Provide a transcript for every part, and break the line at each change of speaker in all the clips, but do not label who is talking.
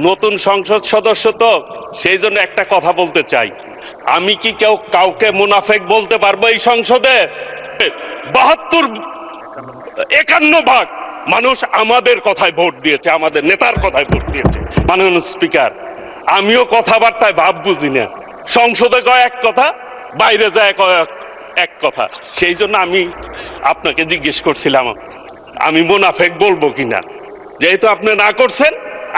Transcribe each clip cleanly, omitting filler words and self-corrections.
নতুন সংসদ সদস্য তো, সেই জন্য একটা কথা বলতে চাই। আমি কি কাউকে মুনাফেক বলতে পারবো এই সংসদে? 51 ভাগ মানুষ আমাদের কথায় ভোট দিয়েছে, আমাদের নেতার কথায় ভোট দিয়েছে। মাননীয় স্পিকার, আমিও কথাবার্তায় ভাব বুঝি না। সংসদে কয় এক কথা, বাইরে যায় কয় এক কথা। সেই জন্য আমি আপনাকে জিজ্ঞেস করছিলাম আমি মুনাফেক বলবো কিনা। যেহেতু আপনি না করছেন,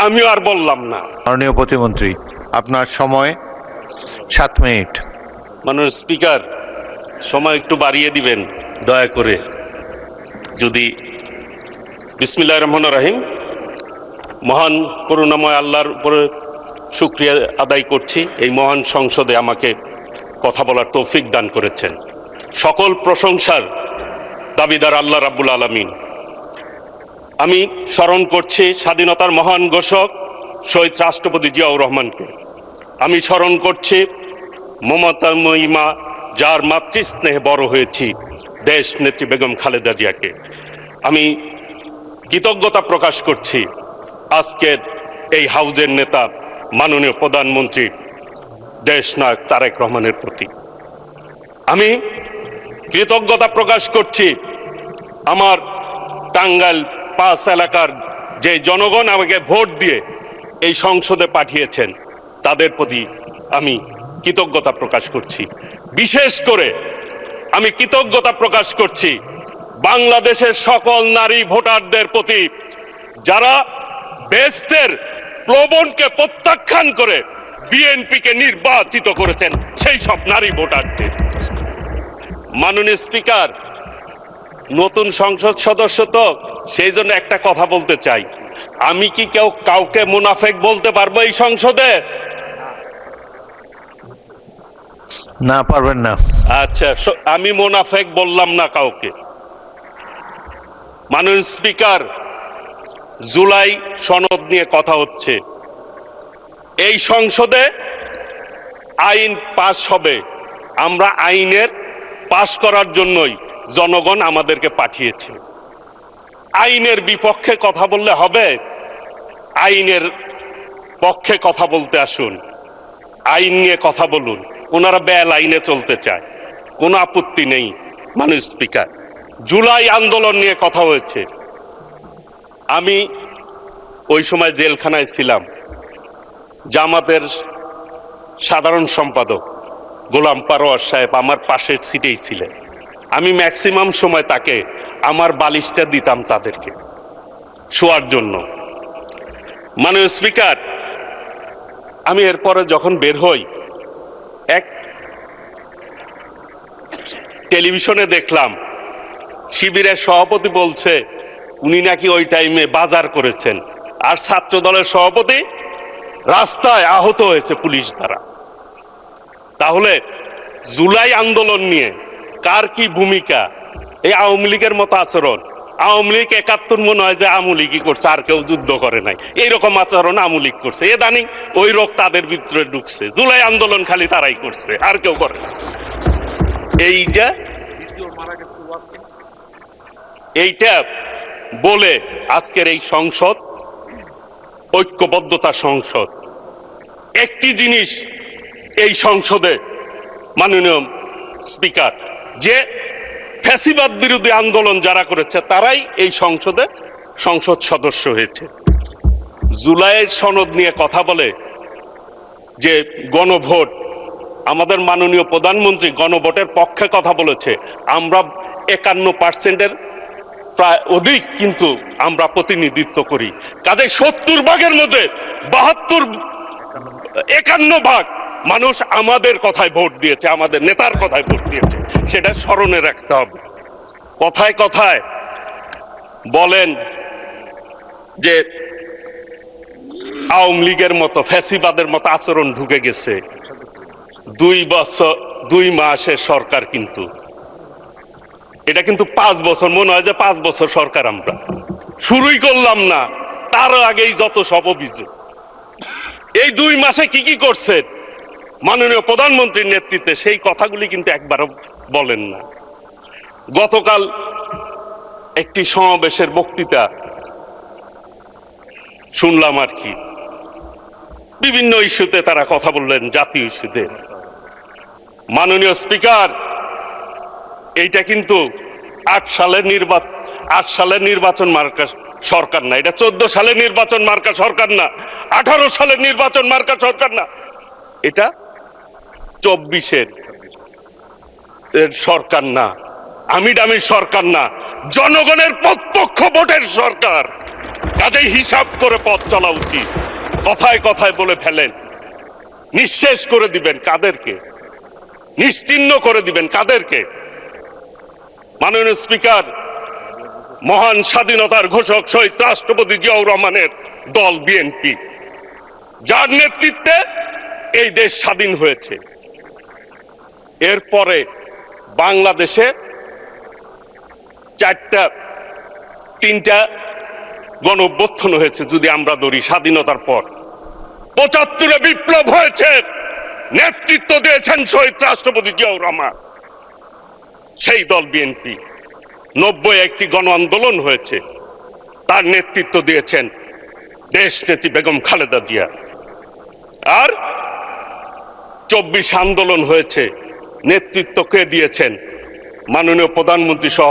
আমিও আর বললাম না।
মাননীয় প্রতিমন্ত্রী, আপনার সময় 7 মিনিট।
মাননীয় স্পিকার, সময় একটু বাড়িয়ে দিবেন দয়া করে যদি। বিসমিল্লাহির রহমানির রহিম। মহান করুণাময় আল্লাহর উপরে শুকরিয়া আদায় করছি, এই মহান সংসদে আমাকে কথা বলার তৌফিক দান করেছেন। সকল প্রশংসার দাবিদার আল্লাহ রাব্বুল আলামিন। আমি স্মরণ করছি স্বাধীনতার মহান ঘোষক শহীদ রাষ্ট্রপতি জিয়াউর রহমানকে। আমি স্মরণ করছি মমতাময়ী মা, যার মাতৃস্নেহে বড় হয়েছি, দেশ নেত্রী বেগম খালেদা জিয়াকে। আমি কৃতজ্ঞতা প্রকাশ করছি আজকের এই হাউজের নেতা মাননীয় প্রধানমন্ত্রী দেশনায়ক তারেক রহমানের প্রতি। আমি কৃতজ্ঞতা প্রকাশ করছি আমার টাঙ্গাইল 5 এলাকার যে জনগণ আমাকে ভোট দিয়ে এই সংসদে পাঠিয়েছেন, তাদের প্রতি আমি কৃতজ্ঞতা প্রকাশ করছি। বিশেষ করে আমি কৃতজ্ঞতা প্রকাশ করছি বাংলাদেশের সকল নারী ভোটারদের প্রতি, যারা বেহেশতের প্রলোভনকে প্রত্যাখ্যান করে বিএনপিকে নির্বাচিত করেছেন, সেই সব নারী ভোটারদের। মাননীয় স্পিকার, নতুন সংসদ সদস্য তো, সেই জন্য একটা কথা বলতে চাই। আমি কি কাউকে মুনাফেক বলতে পারবো এই সংসদে?
না, পারবেন না।
আচ্ছা, আমি মুনাফেক বললাম না কাউকে। মাননীয় স্পিকার, জুলাই সনদ নিয়ে কথা হচ্ছে। এই সংসদে আইন পাশ হবে, আমরা আইনের পাশ করার জন্যই জনগণ আমাদেরকে পাঠিয়েছে। আইনের বিপক্ষে কথা বললে হবে? আইনের পক্ষে কথা বলতে আসুন, আইন নিয়ে কথা বলুন। ওনারা বেআইনে চলতে চায়, কোনো আপত্তি নেই। মাননীয় স্পিকার, জুলাই আন্দোলন নিয়ে কথা হয়েছে। আমি ওই সময় জেলখানায় ছিলাম। জামাতের সাধারণ সম্পাদক গোলাম পারোয়ার সাহেব আমার পাশের সিটেই ছিলেন। আমি ম্যাক্সিমাম সময় তাকে আমার বালিশটা দিতাম তাদেরকে শোয়ার জন্য। মাননীয় স্পিকার, আমি এরপরে যখন বের হই, এক টেলিভিশনে দেখলাম শিবিরের সভাপতি বলছে উনি নাকি ওই টাইমে বাজার করেছেন, আর ছাত্র দলের সভাপতি রাস্তায় আহত হয়েছে পুলিশ দ্বারা। তাহলে জুলাই আন্দোলন নিয়ে কার কি ভূমিকা? এই আওয়ামী লীগের মতো আচরণ। আওয়ামী লীগ 71 মনে হয় যে আওয়ামী লীগই করছে, আর কেউ যুদ্ধ করে নাই, এইরকম আচরণ আওয়ামী লীগ করছে। এদানিং ওই রোগ তাদের ভিতরে ঢুকছে। জুলাই আন্দোলন খালি তারাই করছে, আর কেউ করে না। এইটা বলে আজকের এই সংসদ ঐক্যবদ্ধতা সংসদ। একটি জিনিস এই সংসদে মাননীয় স্পিকার, যে ফ্যাসিবাদ বিরোধী আন্দোলন যারা করেছে তারাই এই সংসদে সংসদ সদস্য হয়েছে। জুলাইয়ের সনদ নিয়ে কথা বলে যে গণভোট, আমাদের মাননীয় প্রধানমন্ত্রী গণভোটের পক্ষে কথা বলেছে। আমরা 51%-এর প্রায় অধিক কিন্তু আমরা প্রতিনিধিত্ব করি। কাজে 70 ভাগের মধ্যে 51 ভাগ মানুষ আমাদের কথায় ভোট দিয়েছে, আমাদের নেতার কথায় ভোট দিয়েছে। সেটা স্মরণে রাখতে হবে। কথায় কথায় বলেন যে আওয়ামী লীগের মতো ফ্যাসিবাদের মতো আচরণ ঢুকে গেছে। 2 মাসের সরকার, কিন্তু এটা কিন্তু 5 বছর, মনে হয় যে 5 বছর সরকার আমরা শুরুই করলাম না, তার আগেই যত সব অভিযোগ। এই 2 মাসে কি কি করছে মাননীয় প্রধানমন্ত্রীর নেতৃত্বে, সেই কথাগুলি কিন্তু একবারও বলেন না। গতকাল একটি সমাবেশের বক্তৃতা শুনলাম আর কি। বিভিন্ন ইস্যুতে তারা কথা বললেন, জাতীয় ইস্যুতে। মাননীয় স্পিকার, এইটা কিন্তু 8 সালের নির্বাচন মার্কা সরকার না, এটা 14 সালের নির্বাচন মার্কা সরকার না, 18 সালের নির্বাচন মার্কা সরকার না, এটা 24-এর সরকার না, আমিডামির সরকার না, জনগণের প্রত্যক্ষ ভোটের সরকার। কাজেই হিসাব করে পথ চলা উচিত। কথায় কথায় বলে ফেলেন, নিঃশেষ করে দিবেন কাদেরকে, নিশ্চিহ্ন করে দিবেন কাদেরকে? মাননীয় স্পিকার, মহান স্বাধীনতার ঘোষক শহীদ রাষ্ট্রপতি জিয়াউর রহমানের দল বিএনপি, যার নেতৃত্বে এই দেশ স্বাধীন হয়েছে, এরপরে বাংলাদেশে 3টা গণ অভ্যুত্থান হয়েছে। যদি আমরা ধরি স্বাধীনতার পর 75-এ বিপ্লব হয়েছে, নেতৃত্ব দিয়েছেন শহীদ রাষ্ট্রপতি জিয়াউর রহমান, সেই দল বিএনপি। 90-এ একটি গণ আন্দোলন হয়েছে, তার নেতৃত্ব দিয়েছেন দেশনেত্রী বেগম খালেদা জিয়া। আর 24 আন্দোলন হয়েছে, নেতৃত্ব কে দিয়েছেন? মাননীয় প্রধানমন্ত্রী সহ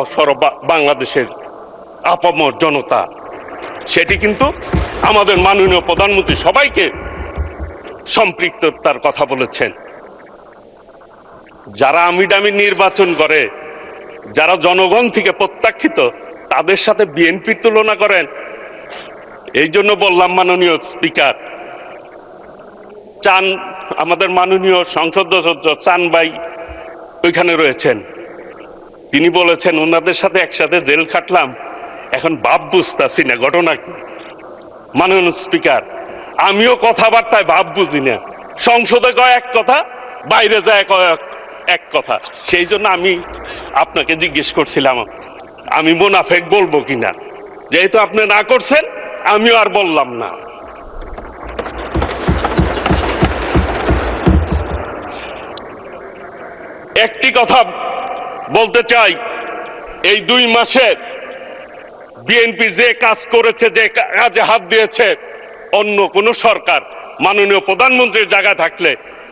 বাংলাদেশের আপামর জনতা। সেটি কিন্তু আমাদের মাননীয় প্রধানমন্ত্রী সবাইকে সম্পৃক্ততার কথা বলেছেন। যারা আমিডামি নির্বাচন করে, যারা জনগণ থেকে প্রত্যাখ্যিত, তাদের সাথে বিএনপির তুলনা করেন। এই জন্য বললাম মাননীয় স্পিকার, আমাদের মাননীয় সংসদ সদস্য চান ভাই ওইখানে রয়েছেন, তিনি বলেছেন ওনাদের সাথে একসাথে জেল খাটলাম, এখন ভাব বুঝতেছি না ঘটনা কি। মাননীয় স্পিকার, আমিও কথাবার্তায় ভাব বুঝি না, সংসদে কয় এক কথা, বাইরে যায় কয় এক কথা। সেই জন্য আমি আপনাকে জিজ্ঞেস করছিলাম আমি মুনাফেক বলবো কিনা। যেহেতু আপনি না করছেন, আমিও আর বললাম না। একটি কথা বলতে চাই, এই 2 মাসে বিএনপি যে কাজ করেছে, যে কাজে হাত দিয়েছে, অন্য কোন সরকার মাননীয় প্রধানমন্ত্রীর জায়গায় থাকলে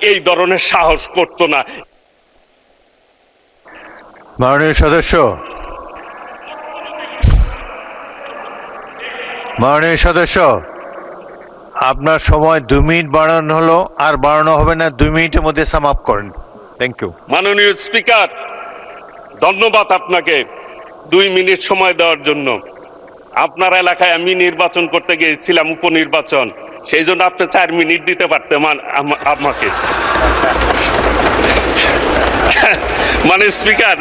এই ধরনের সাহস করত না।
মাননীয় সদস্য, আপনার সময় 2 মিনিট বাড়ানো হলো, আর বাড়ানো হবে না। 2 মিনিটের মধ্যে সাম আপ করেন। Thank you.
মাননীয় স্পিকার, ধন্যবাদ আপনাকে 2 মিনিট সময় দেওয়ার জন্য। আপনার এলাকায় আমি নির্বাচন করতে গিয়েছিলাম, উপনির্বাচন, সেই জন্য আপনি 4 মিনিট দিতে পারতেন আমাকে। মানে স্পিকার,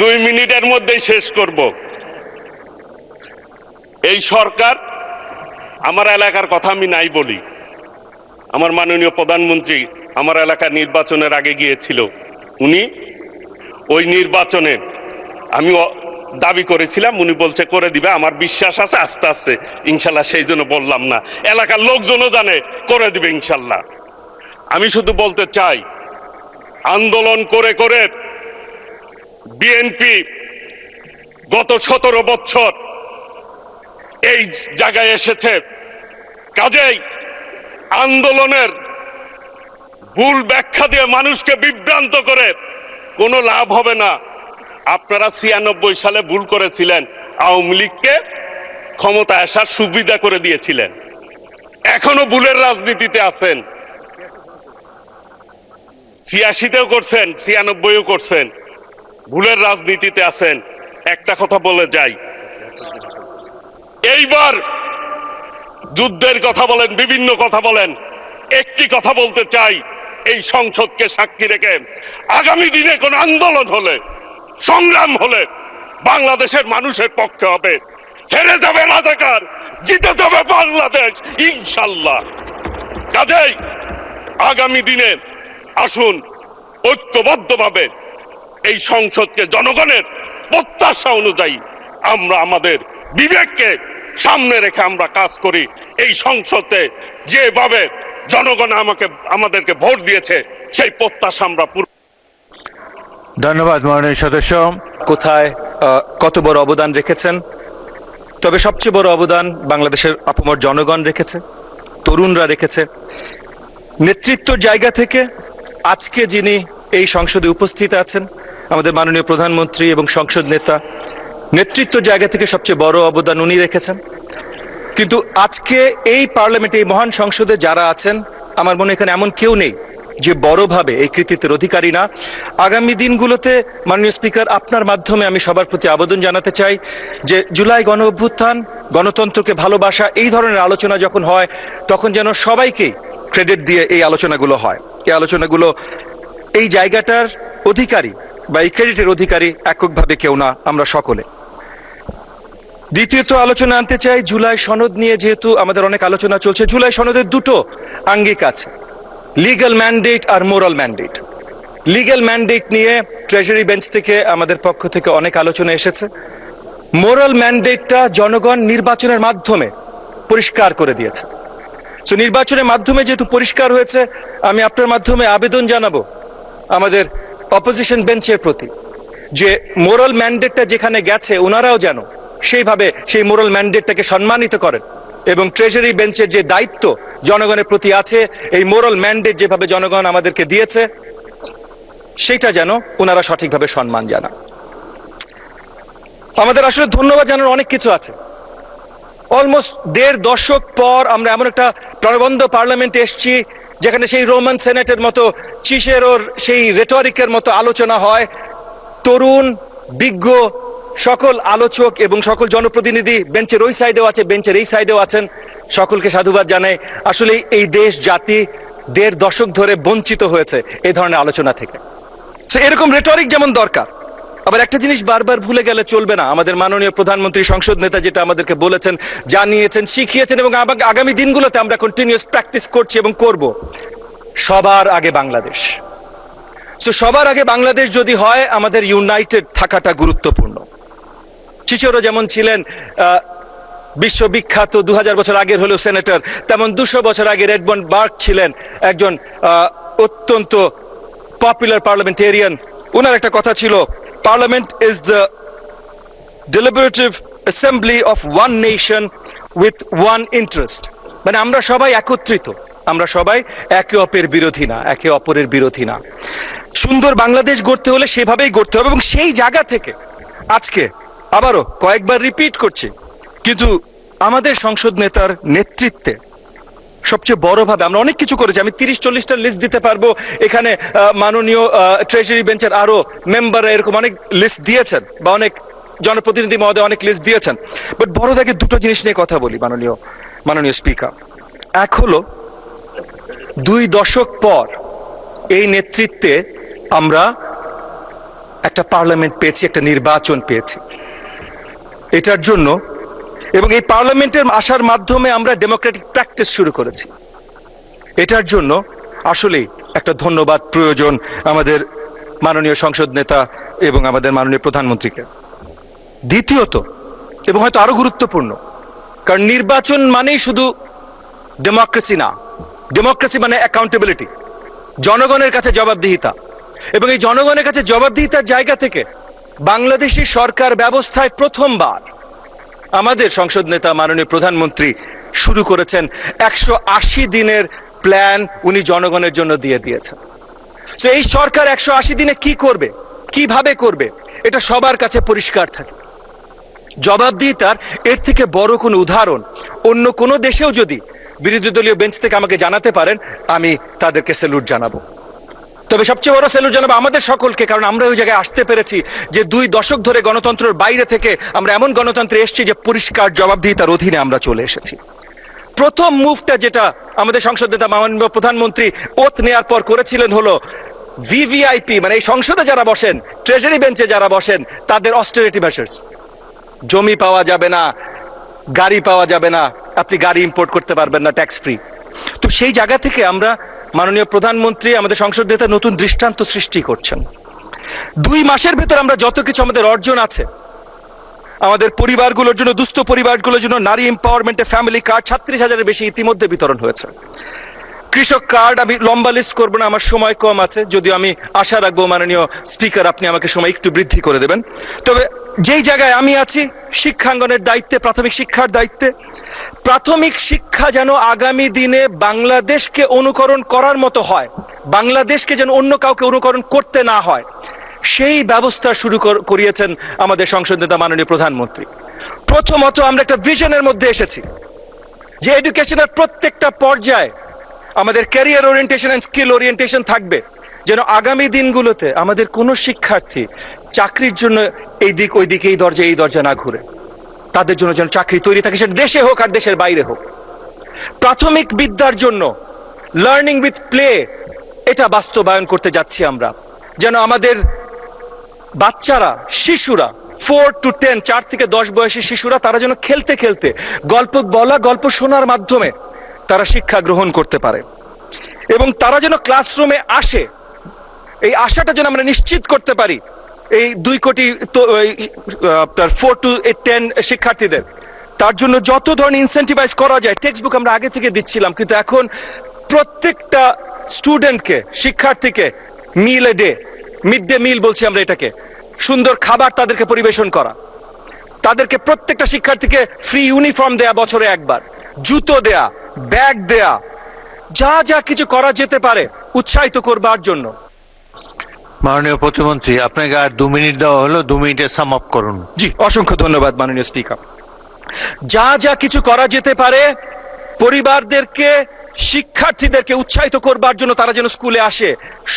2 মিনিটের মধ্যেই শেষ করব। এই সরকার, আমার এলাকার কথা আমি নাই বলি, আমার মাননীয় প্রধানমন্ত্রী আমার এলাকার নির্বাচনের আগে গিয়েছিল। উনি ওই নির্বাচনে আমি দাবি করেছিলাম, উনি বলছে করে দিবে, আমার বিশ্বাস আছে আস্তে আস্তে ইনশাল্লাহ, সেই জন্য বললাম না। এলাকার লোকজনও জানে করে দিবে ইনশাল্লাহ। আমি শুধু বলতে চাই, আন্দোলন করে করে বিএনপি গত 17 বছর এই জায়গায় এসেছে। কাজেই আন্দোলনের ভুল ব্যাখ্যা দিয়ে মানুষকে বিভ্রান্ত করে কোনো লাভ হবে না। আপনারা 96 সালে ভুল করেছিলেন, আওয়ামী লীগকে ক্ষমতায় আসার সুবিধা করে দিয়েছিলেন, এখনো ভুলের রাজনীতিতে আছেন। 86-তেও করছেন, 96-ও করছেন, ভুলের রাজনীতিতে আছেন। একটা কথা বলে যাই, এইবার যুদ্ধের কথা বলেন, বিভিন্ন কথা বলেন, একটি কথা বলতে চাই, এই সংসদকে সাক্ষী রেখে আগামী দিনে কোন আন্দোলন হলে, সংগ্রাম হলে বাংলাদেশের মানুষের পক্ষে হবে। হেরে যাবে রাজাকার, জিতে যাবে বাংলাদেশ ইনশাল্লাহ। কাজেই আগামী দিনে আসুন ঐক্যবদ্ধভাবে এই সংসদকে জনগণের প্রত্যাশা অনুযায়ী আমরা আমাদের বিবেককে সামনে রেখে আমরা কাজ করি। এই সংসদে যেভাবে জনগণ আমাদেরকে ভোট দিয়েছে, সেই প্রত্যাশা আমরা পূরণ।
ধন্যবাদ মাননীয় সদস্য।
কোথায় কত বড় অবদান রেখেছেন, তবে সবচেয়ে বড় অবদান বাংলাদেশের আপামর জনগণ রেখেছে, তরুণরা রেখেছে। নেতৃত্ব জায়গা থেকে আজকে যিনি এই সংসদে উপস্থিত আছেন, আমাদের মাননীয় প্রধানমন্ত্রী এবং সংসদ নেতা, নেতৃত্ব জায়গা থেকে সবচেয়ে বড় অবদান উনি রেখেছেন। কিন্তু আজকে এই পার্লামেন্টে, এই মহান সংসদে যারা আছেন, আমার মনে হয় এখানে এমন কেউ নেই যে বড়ভাবে এই কৃতিত্বের অধিকারী না। আগামী দিনগুলোতে মাননীয় স্পিকার, আপনার মাধ্যমে আমি সবার প্রতি আবেদন জানাতে চাই যে জুলাই গণ অভ্যুত্থান, গণতন্ত্রকে ভালোবাসা, এই ধরনের আলোচনা যখন হয় তখন যেন সবাইকেই ক্রেডিট দিয়ে এই আলোচনাগুলো হয়। এই আলোচনাগুলো এই জায়গাটার অধিকারী বা এই ক্রেডিটের অধিকারী এককভাবে কেউ না, আমরা সকলে। দ্বিতীয়ত আলোচনা আনতে চাই জুলাই সনদ নিয়ে। যেহেতু আমাদের অনেক আলোচনা চলছে, জুলাই সনদের দুটো আঙ্গিক আছে, লিগ্যাল ম্যান্ডেট আর মোরাল ম্যান্ডেট। লিগ্যাল ম্যান্ডেট নিয়ে ট্রেজারি বেঞ্চ থেকে আমাদের পক্ষ থেকে অনেক আলোচনা এসেছে। মোরাল ম্যান্ডেটটা জনগণ নির্বাচনের মাধ্যমে পরিষ্কার করে দিয়েছে। সো নির্বাচনের মাধ্যমে যেহেতু পরিষ্কার হয়েছে, আমি আপনার মাধ্যমে আবেদন জানাবো আমাদের অপোজিশন বেঞ্চের প্রতি যে মোরাল ম্যান্ডেটটা যেখানে গেছে ওনারাও যেন সেইভাবে সেই মোরাল ম্যান্ডেটটাকে সম্মানিত করেন এবং ট্রেজারি বেঞ্চের যে দায়িত্ব জনগণের প্রতি আছে, এই মোরাল ম্যান্ডেট যেভাবে জনগণ আমাদেরকে দিয়েছে সেটা যেন ওনারা সঠিকভাবে সম্মান জানান। আমাদের আসলে ধন্যবাদ জানানোর অনেক কিছু আছে। অলমোস্ট 1.5 দশক পর আমরা এমন একটা প্রাণবন্ত পার্লামেন্টে এসেছি যেখানে সেই রোমান সেনেটের মতো, চিসেরোর সেই রেটরিকের মতো আলোচনা হয়। তরুণ বিজ্ঞ সকল আলোচক এবং সকল জনপ্রতিনিধি বেঞ্চের ওই সাইডেও আছে, বেঞ্চের এই সাইডেও আছেন, সকলকে সাধুবাদ জানাই। আসলে এই দেশ জাতি 1.5 দশক ধরে বঞ্চিত হয়েছে এই ধরনের আলোচনা থেকে। এরকম রেটরিক যেমন দরকার, আবার একটা জিনিস বারবার ভুলে গেলে চলবে না। আমাদের মাননীয় প্রধানমন্ত্রী, সংসদ নেতা যেটা আমাদেরকে বলেছেন, জানিয়েছেন, শিখিয়েছেন এবং আগামী দিনগুলোতে আমরা কন্টিনিউয়াস প্র্যাকটিস করছি এবং করব, সবার আগে বাংলাদেশ। সবার আগে বাংলাদেশ যদি হয়, আমাদের ইউনাইটেড থাকাটা গুরুত্বপূর্ণ। চিচেরো যেমন ছিলেন বিশ্ববিখ্যাত 2000 বছর আগের হলেও সেনেটর, তেমন 200 বছর আগে এডমন্ড বার্ক ছিলেন একজন অত্যন্ত পপুলার পার্লামেন্টেরিয়ান। ওনার একটা কথা ছিল, parliament is the deliberative assembly of one nation with one interest। মানে আমরা সবাই একত্রিত, আমরা সবাই একে অপরের বিরোধী না, একে অপরের বিরোধী না। সুন্দর বাংলাদেশ গড়তে হলে সেভাবেই গড়তে হবে এবং সেই জায়গা থেকে আজকে আবারও কয়েকবার রিপিট করছি, কিন্তু আমাদের সংসদ নেতার নেতৃত্বে সবচেয়ে বড়ভাবে আমরা অনেক কিছু করেছি। আমি 30-40টা লিস্ট দিতে পারবো। এখানে মাননীয় ট্রেজারি বেঞ্চের আরো মেম্বাররা এরকম অনেক লিস্ট দিয়েছেন বা অনেক জনপ্রতিনিধি মহোদয় অনেক লিস্ট দিয়েছেন। বাট বড় দেখে দুটো জিনিস নিয়ে কথা বলি মাননীয় স্পিকার। এক হলো 2 দশক পর এই নেতৃত্বে আমরা একটা পার্লামেন্ট পেয়েছি, একটা নির্বাচন পেয়েছি। এটার জন্য এবং এই পার্লামেন্টের আসার মাধ্যমে আমরা ডেমোক্রেটিক প্র্যাকটিস শুরু করেছি। এটার জন্য আসলেই একটা ধন্যবাদ প্রয়োজন আমাদের মাননীয় সংসদ নেতা এবং আমাদের মাননীয় প্রধানমন্ত্রীকে। দ্বিতীয়ত, এবং হয়তো আরো গুরুত্বপূর্ণ, কারণ নির্বাচন মানেই শুধু ডেমোক্রেসি না, ডেমোক্রেসি মানে অ্যাকাউন্টেবিলিটি, জনগণের কাছে জবাবদিহিতা। এবং এই জনগণের কাছে জবাবদিহিতার জায়গা থেকে বাংলাদেশি সরকার ব্যবস্থায় প্রথমবার আমাদের সংসদ নেতা মাননীয় প্রধানমন্ত্রী শুরু করেছেন 180 দিনের প্ল্যান, উনি জনগণের জন্য দিয়ে দিয়েছেন। তো এই সরকার 180 দিনে কি করবে, কিভাবে করবে, এটা সবার কাছে পরিষ্কার থাকে। জবাবদিহিতার এর থেকে বড় কোনো উদাহরণ অন্য কোনো দেশেও যদি বিরোধী দলীয় বেঞ্চ থেকে আমাকে জানাতে পারেন, আমি তাদেরকে স্যালুট জানাবো। তবে সবচেয়ে বড় স্যালুট জানাবো আমাদের সকলকে, কারণ আমরা ওই জায়গায় আসতে পেরেছি যে 2 দশক ধরে গণতন্ত্রের বাইরে থেকে আমরা এমন গণতন্ত্রে এসেছি যে পরিষ্কার জবাবদিহিতার অধীনে আমরা চলে এসেছি। প্রথম মুভটা যেটা আমাদের সংসদ নেতা মাননীয় প্রধানমন্ত্রী ওথ নেয়ার পর করেছিলেন হলো ভিভিআইপি, মানে এই সংসদে যারা বসেন, ট্রেজারি বেঞ্চে যারা বসেন, তাদের অস্টেরিটি মেজার্স। জমি পাওয়া যাবে না, গাড়ি পাওয়া যাবে না, আপনি গাড়ি ইম্পোর্ট করতে পারবেন না ট্যাক্স ফ্রি। তো সেই জায়গা থেকে আমরা মাননীয় প্রধানমন্ত্রী, আমাদের সংসদ নেতা নতুন দৃষ্টান্ত সৃষ্টি করছেন। 2 মাসের ভেতর আমরা যত কিছু আমাদের অর্জন আছে, আমাদের পরিবারগুলোর জন্য, দুস্থ পরিবারগুলোর জন্য নারী এম্পাওয়ারমেন্টে ফ্যামিলি কার্ড 36,000-এর বেশি ইতিমধ্যে বিতরণ হয়েছে। কৃষক কার্ড, আমি লম্বা লিস্ট করবো না, আমার সময় কম আছে, যদিও আমি আশা রাখবো মাননীয় স্পিকার আপনি আমাকে সময় একটু বৃদ্ধি করে দেবেন। তবে যেই জায়গায় আমি আছি, শিক্ষাঙ্গনের দায়িত্বে, প্রাথমিক শিক্ষার দায়িত্বে, প্রাথমিক শিক্ষা যেন আগামী দিনে বাংলাদেশকে অনুকরণ করার মতো হয়, বাংলাদেশকে যেন অন্য কাউকে অনুকরণ করতে না হয়, সেই ব্যবস্থা শুরু করিয়েছেন আমাদের সংসদ নেতা মাননীয় প্রধানমন্ত্রী। প্রথমত আমরা একটা ভিশনের মধ্যে এসেছি যে এডুকেশনের প্রত্যেকটা পর্যায়ে আমাদের career orientation and skill orientation থাকবে, যেন আগামী দিনগুলোতে আমাদের কোনো শিক্ষার্থী চাকরির জন্য এই দিক ওই দিকে, এই দরজা না ঘুরে, তাদের জন্য যেন চাকরি তৈরি থাকে, সেটা দেশে হোক আর দেশের বাইরে হোক। প্রাথমিক বিদ্যার জন্য লার্নিং উইথ প্লে, এটা বাস্তবায়ন করতে যাচ্ছি আমরা, যেন আমাদের বাচ্চারা, শিশুরা 4 to 10, 4 থেকে 10 বয়সী শিশুরা, তারা যেন খেলতে খেলতে, গল্প বলা, গল্প শোনার মাধ্যমে তারা শিক্ষা গ্রহণ করতে পারে, এবং তারা যেন ক্লাসরুমে আসে, এই আশাটা যেন আমরা নিশ্চিত করতে পারি এই 2 কোটি আপনার 4 to 10 শিক্ষার্থীদের। তার জন্য যত ধরনের ইনসেন্টিভাইজ করা যায়, টেক্সট বুক আমরা আগে থেকে দিচ্ছিলাম, কিন্তু এখন প্রত্যেকটা স্টুডেন্টকে, শিক্ষার্থীকে meal a day, mid day meal বলছি আমরা এটাকে, সুন্দর খাবার তাদেরকে পরিবেশন করা, তাদেরকে প্রত্যেকটা শিক্ষার্থীকে ফ্রি ইউনিফর্ম দেয়া, বছরে একবার জুতো দেয়া, ব্যাগ দেয়া, যা যা কিছু করা যেতে পারে উৎসাহিত করবার জন্য।
মাননীয় প্রতিমন্ত্রী, আপনাকে আর 2 মিনিট দেওয়া হলো, 2 মিনিটে সাম আপ করুন।
জি, অসংখ্য ধন্যবাদ মাননীয় স্পিকার। যা যা কিছু করা যেতে পারে পরিবারদেরকে, শিক্ষার্থীদেরকে উৎসাহিত করবার জন্য, তারা যেন স্কুলে আসে,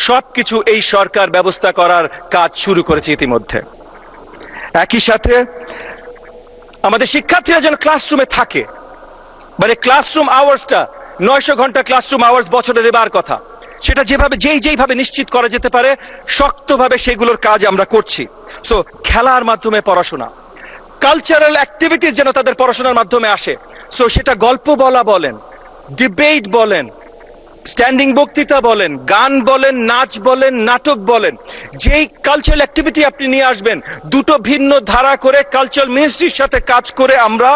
সবকিছু এই সরকার ব্যবস্থা করার কাজ শুরু করেছে ইতিমধ্যে। একই সাথে আমাদের শিক্ষার্থীরা যেন ক্লাসরুমে থাকে, মানে ক্লাসরুম আওয়ার্সটা 900 ঘন্টা ক্লাসরুম আওয়ার্স বছরে দেবার কথা, সেটা যেইভাবে নিশ্চিত করা যেতে পারে শক্তভাবে সেগুলোর কাজ আমরা করছি। সো খেলার মাধ্যমে পড়াশোনা, কালচারাল অ্যাক্টিভিটিস যেন তাদের পড়াশোনার মাধ্যমে আসে। সো সেটা গল্প বলা বলেন, ডিবেট বলেন, স্ট্যান্ডিং বক্তৃতা বলেন, গান বলেন, নাচ বলেন, নাটক বলেন, যেই কালচারাল অ্যাক্টিভিটি আপনি নিয়ে আসবেন, দুটো ভিন্ন ধারা করে কালচারাল মিনিস্ট্রির সাথে কাজ করে আমরা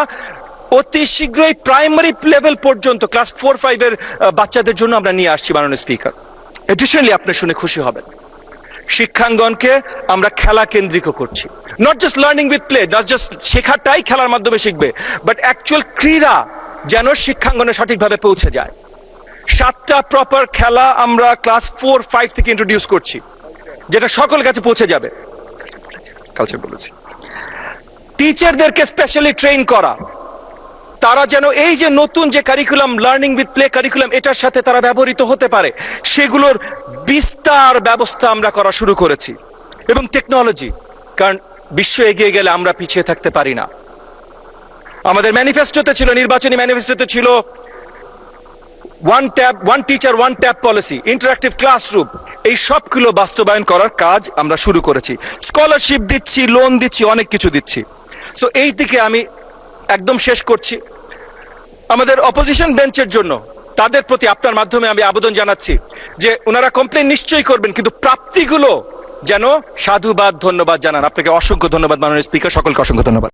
অতি শীঘ্রই প্রাইমারি লেভেল পর্যন্ত ক্লাস 4-5 এর বাচ্চাদের জন্য আমরা নিয়ে আসছি মাননীয় স্পিকার। এডিশনালি আপনি শুনে খুশি হবেন, শিক্ষাঙ্গনকে আমরা খেলা কেন্দ্রিক করছি। Not just learning with play, not just শেখাটাই খেলার মাধ্যমে শিখবে, বাট অ্যাকচুয়াল ক্রীড়া যেন শিক্ষাঙ্গনে সঠিকভাবে পৌঁছে যায়। 7টা প্রপার খেলা আমরা ক্লাস 4-5 থেকে ইন্ট্রোডিউস করছি, যেটা সকল কাছে পৌঁছে যাবে। কালচার বলেছি, টিচারদেরকে স্পেশালি ট্রেন করা, তারা যেন এই যে নতুন যে curriculum, learning with play curriculum, এটার সাথে তারা ব্যবহৃত হতে পারে, সেগুলোর বিস্তার ব্যবস্থা আমরা করা শুরু করেছি। এবং টেকনোলজি, কারণ বিশ্ব এগিয়ে গেলে আমরা পিছিয়ে থাকতে পারি না। আমাদের ম্যানিফেস্টোতে ছিল, নির্বাচনী ম্যানিফেস্টোতে ছিল one teacher one tab policy, interactive classroom, এই সবগুলো বাস্তবায়ন করার কাজ আমরা শুরু করেছি। স্কলারশিপ দিচ্ছি, লোন দিচ্ছি, অনেক কিছু দিচ্ছি। সো এই দিকে আমি একদম শেষ করছি। আমাদের অপোজিশন বেঞ্চের জন্য তাদের প্রতি আপনার মাধ্যমে আমি আবেদন জানাচ্ছি যে ওনারা কমপ্লেন নিশ্চয়ই করবেন, কিন্তু প্রাপ্তিগুলো যেন সাধুবাদ, ধন্যবাদ জানান। আপনাকে অসংখ্য ধন্যবাদ মাননীয় স্পিকার, সকলকে অসংখ্য ধন্যবাদ।